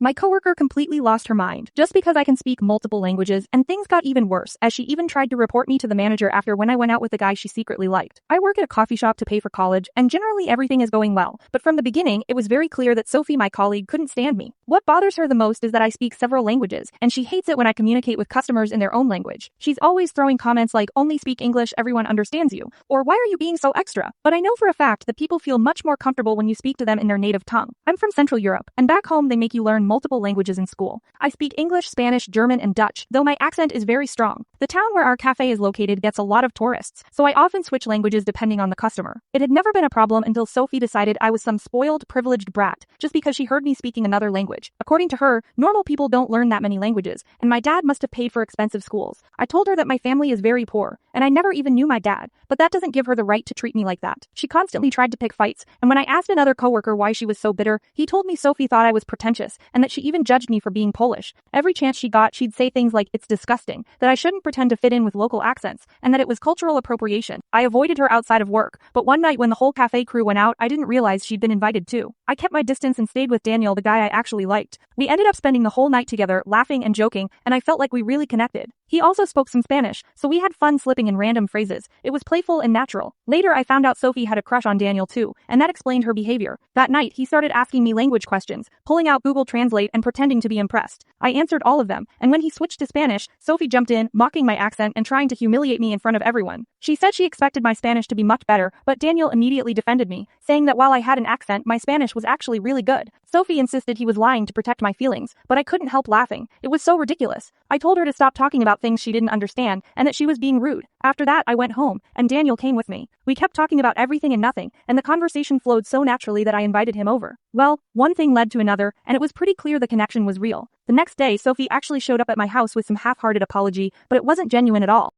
My coworker completely lost her mind, just because I can speak multiple languages, and things got even worse, as she even tried to report me to the manager after when I went out with the guy she secretly liked. I work at a coffee shop to pay for college, and generally everything is going well, but from the beginning, it was very clear that Sophie, my colleague, couldn't stand me. What bothers her the most is that I speak several languages, and she hates it when I communicate with customers in their own language. She's always throwing comments like, "Only speak English, everyone understands you," or "Why are you being so extra?" But I know for a fact that people feel much more comfortable when you speak to them in their native tongue. I'm from Central Europe, and back home they make you learn multiple languages in school. I speak English, Spanish, German, and Dutch, though my accent is very strong. The town where our cafe is located gets a lot of tourists, so I often switch languages depending on the customer. It had never been a problem until Sophie decided I was some spoiled, privileged brat, just because she heard me speaking another language. According to her, normal people don't learn that many languages, and my dad must have paid for expensive schools. I told her that my family is very poor, and I never even knew my dad, but that doesn't give her the right to treat me like that. She constantly tried to pick fights, and when I asked another coworker why she was so bitter, he told me Sophie thought I was pretentious, and that she even judged me for being Polish. Every chance she got, she'd say things like, "It's disgusting," that I shouldn't pretend to fit in with local accents, and that it was cultural appropriation. I avoided her outside of work, but one night when the whole cafe crew went out, I didn't realize she'd been invited too. I kept my distance and stayed with Daniel, the guy I actually liked. We ended up spending the whole night together, laughing and joking, and I felt like we really connected. He also spoke some Spanish, so we had fun slipping in random phrases. It was playful and natural. Later I found out Sophie had a crush on Daniel too, and that explained her behavior. That night, he started asking me language questions, pulling out Google Translate and pretending to be impressed. I answered all of them, and when he switched to Spanish, Sophie jumped in, mocking my accent and trying to humiliate me in front of everyone. She said she expected my Spanish to be much better, but Daniel immediately defended me, saying that while I had an accent, my Spanish was actually really good. Sophie insisted he was lying to protect my feelings, but I couldn't help laughing. It was so ridiculous. I told her to stop talking about things she didn't understand, and that she was being rude. After that, I went home, and Daniel came with me. We kept talking about everything and nothing, and the conversation flowed so naturally that I invited him over. Well, one thing led to another, and it was pretty clear the connection was real. The next day, Sophie actually showed up at my house with some half-hearted apology, but it wasn't genuine at all.